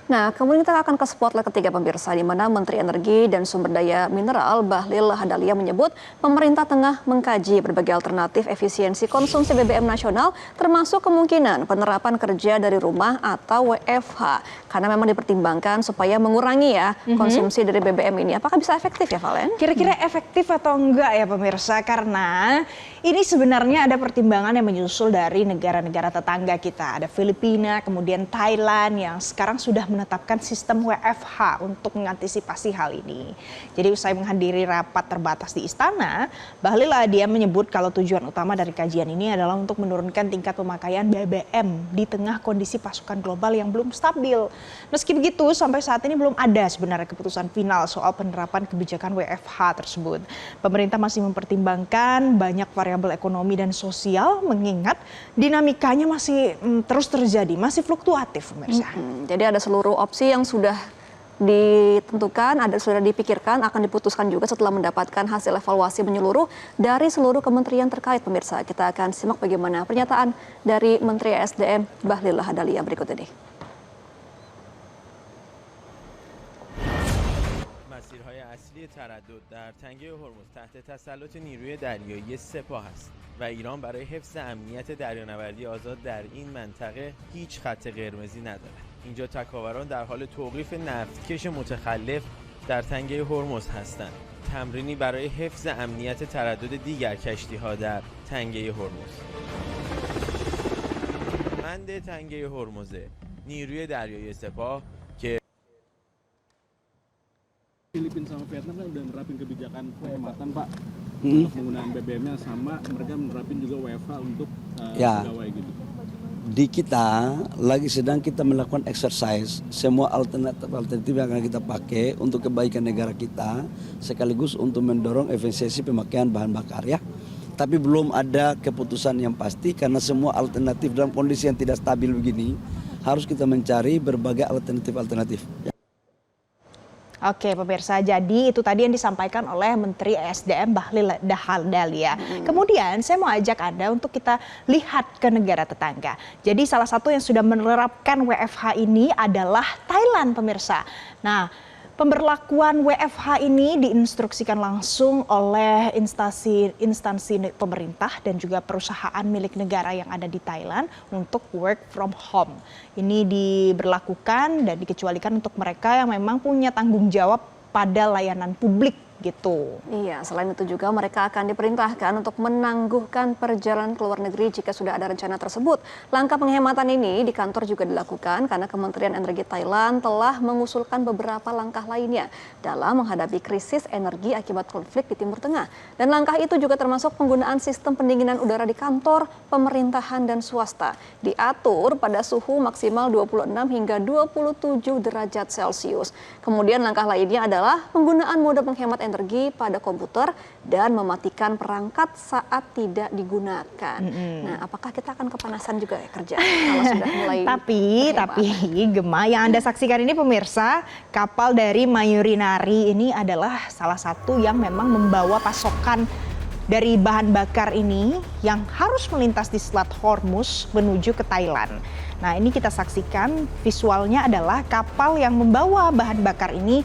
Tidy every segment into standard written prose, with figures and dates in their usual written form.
Nah, kemudian kita akan ke spotlight ketiga pemirsa, di mana Menteri Energi dan Sumber Daya Mineral Bahlil Lahadalia menyebut pemerintah tengah mengkaji berbagai alternatif efisiensi konsumsi BBM nasional, termasuk kemungkinan penerapan kerja dari rumah atau WFH. Karena memang dipertimbangkan supaya mengurangi ya konsumsi dari BBM ini. Apakah bisa efektif ya, Valen? Kira-kira efektif atau enggak ya pemirsa? Karena ini sebenarnya ada pertimbangan yang menyusul dari negara-negara tetangga kita. Ada Filipina, kemudian Thailand yang sekarang sudah menetapkan sistem WFH untuk mengantisipasi hal ini. Jadi usai menghadiri rapat terbatas di istana, Bahlil Lahadalia menyebut kalau tujuan utama dari kajian ini adalah untuk menurunkan tingkat pemakaian BBM di tengah kondisi pasokan global yang belum stabil. Meski begitu, sampai saat ini belum ada sebenarnya keputusan final soal penerapan kebijakan WFH tersebut. Pemerintah masih mempertimbangkan banyak variabel ekonomi dan sosial, mengingat dinamikanya masih terus terjadi, masih fluktuatif pemirsa. Jadi ada seluruh opsi yang sudah ditentukan, sudah dipikirkan, akan diputuskan juga setelah mendapatkan hasil evaluasi menyeluruh dari seluruh kementerian terkait pemirsa. Kita akan simak bagaimana pernyataan dari Menteri ESDM Bahlil Lahadalia berikut ini. مسیرهای اصلی تردد در تنگه هرمز تحت تسلط نیروی دریایی سپاه است و ایران برای حفظ امنیت دریانوردی آزاد در این منطقه هیچ خط قرمزی ندارد. اینجا تکاوران در حال توقیف نفتکش متخلف در تنگه هرمز هستند. تمرینی برای حفظ امنیت تردد دیگر کشتی‌ها در تنگه هرمز. مند تنگه هرمز نیروی دریایی سپاه که Filipina sama Vietnam kan udah nerapin kebijakan penghematan Pak untuk penggunaan BBM-nya, sama mereka menerapin juga WFH untuk pegawai gitu. Di kita lagi sedang kita melakukan exercise semua alternatif yang akan kita pakai untuk kebaikan negara kita, sekaligus untuk mendorong efisiensi pemakaian bahan bakar ya. Tapi belum ada keputusan yang pasti karena semua alternatif dalam kondisi yang tidak stabil begini harus kita mencari berbagai alternatif. Oke pemirsa, jadi itu tadi yang disampaikan oleh Menteri ESDM Bahlil Lahadalia. Kemudian saya mau ajak Anda untuk kita lihat ke negara tetangga. Jadi salah satu yang sudah menerapkan WFH ini adalah Thailand pemirsa. Nah, pemberlakuan WFH ini diinstruksikan langsung oleh instansi pemerintah dan juga perusahaan milik negara yang ada di Thailand untuk work from home. Ini diberlakukan dan dikecualikan untuk mereka yang memang punya tanggung jawab pada layanan publik gitu. Iya, selain itu juga mereka akan diperintahkan untuk menangguhkan perjalanan ke luar negeri jika sudah ada rencana tersebut. Langkah penghematan ini di kantor juga dilakukan karena Kementerian Energi Thailand telah mengusulkan beberapa langkah lainnya dalam menghadapi krisis energi akibat konflik di Timur Tengah. Dan langkah itu juga termasuk penggunaan sistem pendinginan udara di kantor, pemerintahan dan swasta. Diatur pada suhu maksimal 26 hingga 27 derajat Celcius. Kemudian langkah lainnya adalah penggunaan mode penghemat energi pada komputer dan mematikan perangkat saat tidak digunakan. Nah, apakah kita akan kepanasan juga ya kerja kalau sudah mulai Tapi Gemma, yang Anda saksikan ini pemirsa, kapal dari Mayurinari ini adalah salah satu yang memang membawa pasokan dari bahan bakar ini yang harus melintas di Selat Hormuz menuju ke Thailand. Nah, ini kita saksikan visualnya adalah kapal yang membawa bahan bakar ini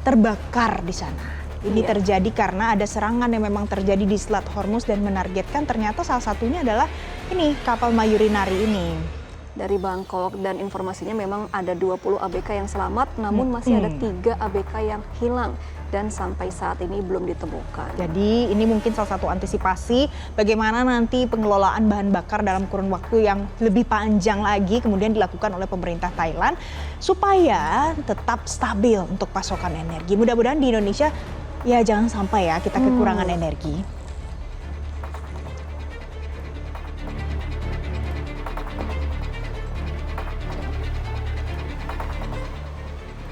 terbakar di sana. Ini terjadi karena ada serangan yang memang terjadi di Selat Hormuz dan menargetkan ternyata salah satunya adalah ini kapal Mayurinari ini. Dari Bangkok, dan informasinya memang ada 20 ABK yang selamat, namun masih ada 3 ABK yang hilang dan sampai saat ini belum ditemukan. Jadi ini mungkin salah satu antisipasi bagaimana nanti pengelolaan bahan bakar dalam kurun waktu yang lebih panjang lagi kemudian dilakukan oleh pemerintah Thailand supaya tetap stabil untuk pasokan energi. Mudah-mudahan di Indonesia ya jangan sampai ya kita kekurangan energi.